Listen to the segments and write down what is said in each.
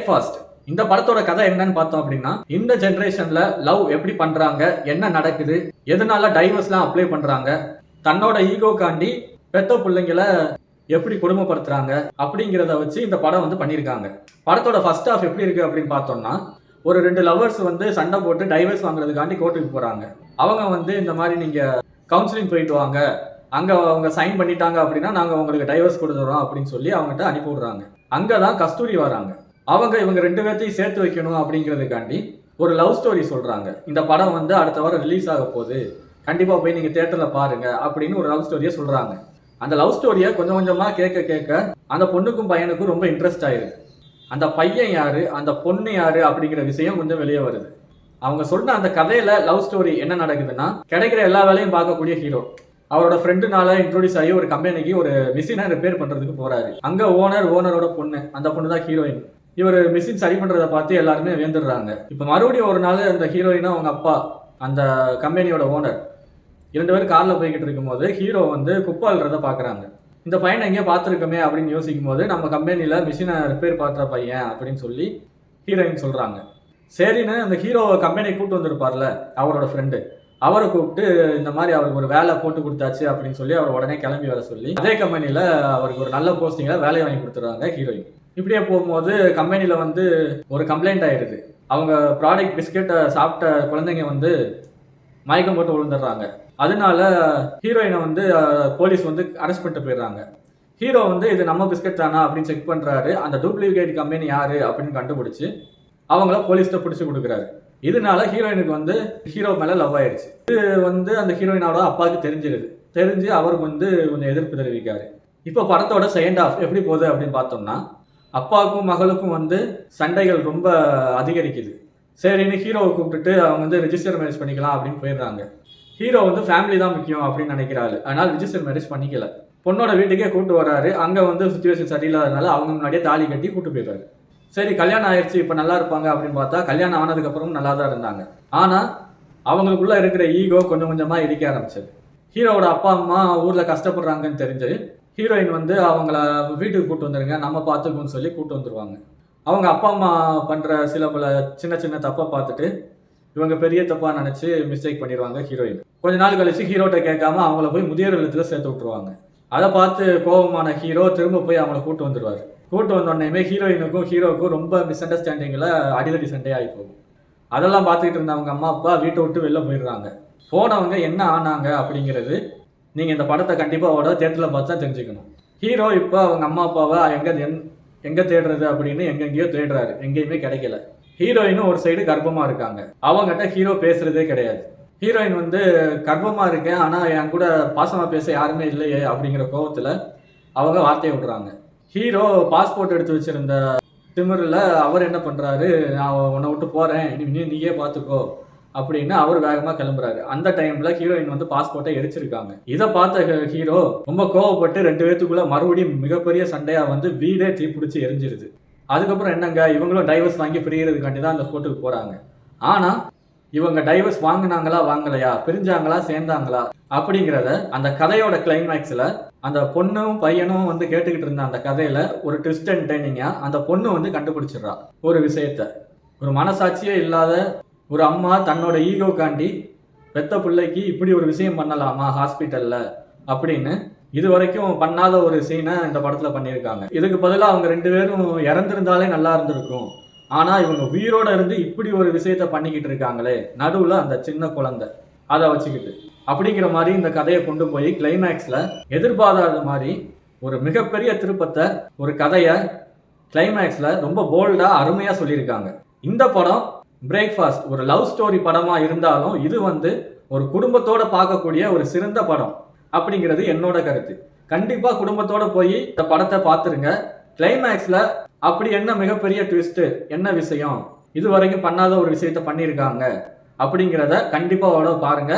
Breakfast இந்த படத்தோட கதை என்னன்னு பார்த்தோம் அப்படின்னா, இந்த ஜெனரேஷன்ல லவ் எப்படி பண்றாங்க, என்ன நடக்குது, எதனால டைவர்ஸ்லாம் அப்ளை பண்றாங்க, தன்னோட ஈகோக்காண்டி பெத்த பிள்ளைங்களை எப்படி கொடுமைப்படுத்துறாங்க அப்படிங்கிறத வச்சு இந்த படம் வந்து பண்ணியிருக்காங்க. படத்தோட ஃபர்ஸ்ட் ஹாஃப் எப்படி இருக்கு அப்படின்னு பார்த்தோம்னா, ஒரு 2 லவர்ஸ் வந்து சண்டை போட்டு டைவர்ஸ் வாங்குறதுக்காண்டி கோர்ட்டுக்கு போறாங்க. அவங்க வந்து இந்த மாதிரி நீங்க கவுன்சிலிங் போயிட்டு வாங்க, அங்க அவங்க சைன் பண்ணிட்டாங்க அப்படின்னா நாங்க உங்களுக்கு டைவர்ஸ் கொடுத்துறோம் அப்படின்னு சொல்லி அவங்ககிட்ட அனுப்பி விடுறாங்க. அங்கதான் கஸ்தூரி வராங்க. அவங்க இவங்க 2 பேர்த்தையும் சேர்த்து வைக்கணும் அப்படிங்கிறதுக்காண்டி ஒரு லவ் ஸ்டோரி சொல்றாங்க. இந்த படம் வந்து அடுத்த வாரம் ரிலீஸ் ஆக போகுது, கண்டிப்பா போய் நீங்க தியேட்டர்ல பாருங்க அப்படின்னு ஒரு லவ் ஸ்டோரியை சொல்றாங்க. அந்த லவ் ஸ்டோரியை கொஞ்சம் கொஞ்சமா கேட்க கேட்க அந்த பொண்ணுக்கும் பையனுக்கும் ரொம்ப இன்ட்ரெஸ்ட் ஆயிருக்கு. அந்த பையன் யாரு, அந்த பொண்ணு யாரு அப்படிங்கிற விஷயம் கொஞ்சம் வெளியே வருது. அவங்க சொன்ன அந்த கதையில லவ் ஸ்டோரி என்ன நடக்குதுன்னா, கிடைக்கிற எல்லா வேலையும் பார்க்கக்கூடிய ஹீரோ அவரோட ஃப்ரெண்டுனால இன்ட்ரோடியூஸ் ஆகி ஒரு கம்பெனிக்கு ஒரு மிஷினை ரிப்பேர் பண்றதுக்கு போறாரு. அங்க ஓனரோட பொண்ணு, அந்த பொண்ணு தான் ஹீரோயின். இவர் மிஷின் சரி பண்றதை பார்த்து எல்லாருமே வேந்துடுறாங்க. இப்ப மறுபடியும் ஒரு நாள் அந்த ஹீரோயினும் அவங்க அப்பா, அந்த கம்பெனியோட ஓனர் 2 பேரும் கார்ல போய்கிட்டு இருக்கும்போது ஹீரோ வந்து குப்பை அள்ளுறத பாக்குறாங்க. இந்த பையனை எங்கேயோ பார்த்துருக்கோமே அப்படின்னு யோசிக்கும் போது, நம்ம கம்பெனியில மிஷினை ரிப்பேர் பார்க்குற பையன் அப்படின்னு சொல்லி ஹீரோயின் சொல்றாங்க. சரின்னு அந்த ஹீரோ கம்பெனிக்கு கூப்பிட்டு வந்திருப்பார்ல அவரோட ஃப்ரெண்டு, அவரை கூப்பிட்டு இந்த மாதிரி அவருக்கு ஒரு வேலை போட்டு கொடுத்தாச்சு அப்படின்னு சொல்லி அவர் உடனே கிளம்பி வர சொல்லி அதே கம்பெனியில அவருக்கு ஒரு நல்ல போஸ்டிங்ல வேலையை வாங்கி கொடுத்துருவாங்க ஹீரோயின். இப்படியே போகும்போது கம்பெனியில வந்து ஒரு கம்ப்ளைண்ட் ஆயிடுது. அவங்க ப்ராடக்ட் பிஸ்கெட்டை சாப்பிட்ட குழந்தைங்க வந்து மயக்கம் போட்டு விழுந்துடுறாங்க. அதனால ஹீரோயினை வந்து போலீஸ் வந்து அரெஸ்ட் பண்ணிட்டு போயிடுறாங்க. ஹீரோ வந்து இது நம்ம பிஸ்கெட் தானா அப்படின்னு செக் பண்றாரு. அந்த டூப்ளிகேட் கம்பெனி யாரு அப்படின்னு கண்டுபிடிச்சு அவங்கள போலீஸ்ட பிடிச்சி கொடுக்குறாரு. இதனால ஹீரோயினுக்கு வந்து ஹீரோ மேல லவ் ஆயிடுச்சு. இது வந்து அந்த ஹீரோயினோட அப்பாவுக்கு தெரிஞ்சு அவருக்கு வந்து கொஞ்சம் எதிர்ப்பு தெரிவிக்காரு. இப்போ படத்தோட செகண்ட் ஹாஃப் எப்படி போகுது அப்படின்னு பார்த்தோம்னா, அப்பாவுக்கும் மகளுக்கும் வந்து சண்டைகள் ரொம்ப அதிகரிக்குது. சரின்னு ஹீரோவை கூப்பிட்டுட்டு அவங்க வந்து ரிஜிஸ்டர் மேரேஜ் பண்ணிக்கலாம் அப்படின்னு போயிடுறாங்க. ஹீரோ வந்து ஃபேமிலி தான் முக்கியம் அப்படின்னு நினைக்கிறாரு. அதனால ரிஜிஸ்டர் மேரேஜ் பண்ணிக்கல. பொண்ணோட வீட்டுக்கே கூப்பிட்டு வராரு. அங்க வந்து சுச்சுவேஷன் சரியில்லாதனால அவங்க முன்னாடியே தாலி கட்டி கூப்பிட்டு போயிடுறாரு. சரி கல்யாணம் ஆயிடுச்சு, இப்போ நல்லா இருப்பாங்க அப்படின்னு பார்த்தா கல்யாணம் ஆனதுக்கு அப்புறம் நல்லா தான் இருந்தாங்க. ஆனா அவங்களுக்குள்ள இருக்கிற ஈகோ கொஞ்சம் கொஞ்சமா இடிக்க ஆரம்பிச்சது. ஹீரோவோட அப்பா அம்மா ஊர்ல கஷ்டப்படுறாங்கன்னு தெரிஞ்சு ஹீரோயின் வந்து அவங்கள வீட்டுக்கு கூப்பிட்டு வந்துருங்க, நம்ம பார்த்துக்கோன்னு சொல்லி கூப்பிட்டு வந்துருவாங்க. அவங்க அப்பா அம்மா பண்ற சில பல சின்ன சின்ன தப்பை பார்த்துட்டு இவங்க பெரிய தப்பா நினைச்சு மிஸ்டேக் பண்ணிடுவாங்க ஹீரோயின். கொஞ்ச நாள் கழிச்சு ஹீரோட்ட கேட்காம அவங்கள போய் முதியோர் இல்லத்துல சேர்த்து விட்டுருவாங்க. அதை பார்த்து கோபமான ஹீரோ திரும்ப போய் அவங்கள கூட்டு வந்துருவாரு. கூட்டு வந்தோடனே ஹீரோயினுக்கும் ஹீரோவுக்கும் ரொம்ப மிஸ் அண்டர்ஸ்டாண்டிங்ல அடிதடி சண்டை ஆகி போகும். அதெல்லாம் பார்த்துக்கிட்டு இருந்த அவங்க அம்மா அப்பா வீட்டை விட்டு வெளில போயிடுறாங்க. போனவங்க என்ன ஆனாங்க அப்படிங்கிறது நீங்க இந்த படத்தை கண்டிப்பா தியேட்டர்ல பார்த்து தான் தெரிஞ்சுக்கணும். ஹீரோ இப்போ அவங்க அம்மா அப்பாவை எங்க தேடுறது அப்படின்னு எங்கெங்கயோ தேடுறாரு, எங்கேயுமே கிடைக்கல. ஹீரோயினும் ஒரு சைடு கர்ப்பமா இருக்காங்க. அவங்ககிட்ட ஹீரோ பேசுறதே கிடையாது. ஹீரோயின் வந்து கர்ப்பமா இருக்கேன், ஆனா என் கூட பாசமா பேச யாருமே இல்லையே அப்படிங்கிற கோபத்துல அவங்க வார்த்தையை விடுறாங்க. ஹீரோ பாஸ்போர்ட் எடுத்து வச்சிருந்த திமிரில் அவர் என்ன பண்றாரு, நான் உன்னை விட்டு போறேன், நீயே பார்த்துக்கோ அப்படின்னு அவர் வேகமா கிளம்புறாரு. அந்த டைம்ல ஹீரோயின் வந்து பாஸ்போர்ட்டை எரிச்சிருக்காங்க. இதை பார்த்த ஹீரோ ரொம்ப கோவப்பட்டு 2 பேத்துக்குள்ள மறுபடியும் மிகப்பெரிய சண்டையா வந்து வீடே தீப்பிடிச்சு எரிஞ்சிருது. அதுக்கப்புறம் என்னங்க, இவங்களும் டைவர்ஸ் வாங்கி பிரியறதுக்காண்டி தான் அந்த கோர்ட்டுக்கு போறாங்க. ஆனா இவங்க டைவர்ஸ் வாங்கினாங்களா வாங்கலையா, பிரிஞ்சாங்களா சேர்ந்தாங்களா அப்படிங்கிறத அந்த கதையோட கிளைமேக்ஸ்ல அந்த பொண்ணும் பையனும் வந்து கேட்டுக்கிட்டு இருந்த அந்த கதையில ஒரு ட்விஸ்ட் அண்ட் டர்னிங்கா அந்த பொண்ணு வந்து கண்டுபிடிச்சிடுறா ஒரு விஷயத்த. ஒரு மனசாட்சியே இல்லாத ஒரு அம்மா தன்னோட ஈகோக்காண்டி பெத்த பிள்ளைக்கு இப்படி ஒரு விஷயம் பண்ணலாமா ஹாஸ்பிட்டல்ல அப்படின்னு இது வரைக்கும் பண்ணாத ஒரு சீனை இந்த படத்துல பண்ணியிருக்காங்க. இதுக்கு பதிலாக அவங்க 2 பேரும் இறந்திருந்தாலே நல்லா இருந்திருக்கும். ஆனா இவங்க உயிரோட இருந்து இப்படி ஒரு விஷயத்த பண்ணிக்கிட்டு இருக்காங்களே, நடுவுல அந்த சின்ன குழந்தை அதை வச்சுக்கிட்டு அப்படிங்கிற மாதிரி இந்த கதையை கொண்டு போய் கிளைமேக்ஸ்ல எதிர்பாராத மாதிரி ஒரு மிகப்பெரிய திருப்பத்தை, ஒரு கதையை கிளைமேக்ஸ்ல ரொம்ப போல்டா அருமையா சொல்லியிருக்காங்க. இந்த படம் பிரேக்ஃபாஸ்ட் ஒரு லவ் ஸ்டோரி படமா இருந்தாலும் இது வந்து ஒரு குடும்பத்தோட பார்க்கக்கூடிய ஒரு சிறந்த படம் அப்படிங்கிறது என்னோட கருத்து. கண்டிப்பா குடும்பத்தோட போய் இந்த படத்தை பார்த்துருங்க. கிளைமேக்ஸ்ல அப்படி என்ன மிகப்பெரிய ட்விஸ்ட், என்ன விஷயம், இது வரைக்கும் பண்ணாத ஒரு விஷயத்த பண்ணியிருக்காங்க அப்படிங்கிறத கண்டிப்பா பாருங்க.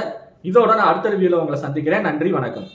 இதோட நான் அடுத்த ரிவ்யூல உங்களை சந்திக்கிறேன். நன்றி, வணக்கம்.